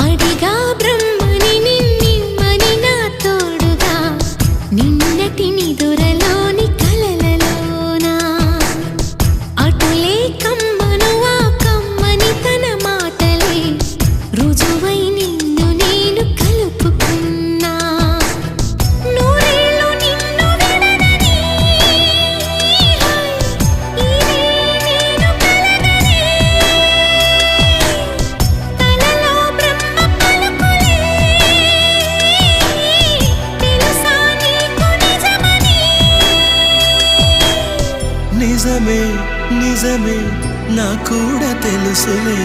అడిగా బ్రహ్మని నిన్నిమ్మని నా తోడుగా నిన్నటి నిదురలోని కలలలోనా అటులే కమ్మను ఆ కమ్మని తన మాటలే రుజువై నిన్ను నేను కలుపుకున్నా నూరేళ్ళు నిన్ను విడనని ఇదే నేను కలగనే తలలో బ్రహ్మ పలుకులే తెలుసా నీకు నిజమని నిజమే నిజమే నా కూడా తెలుసులే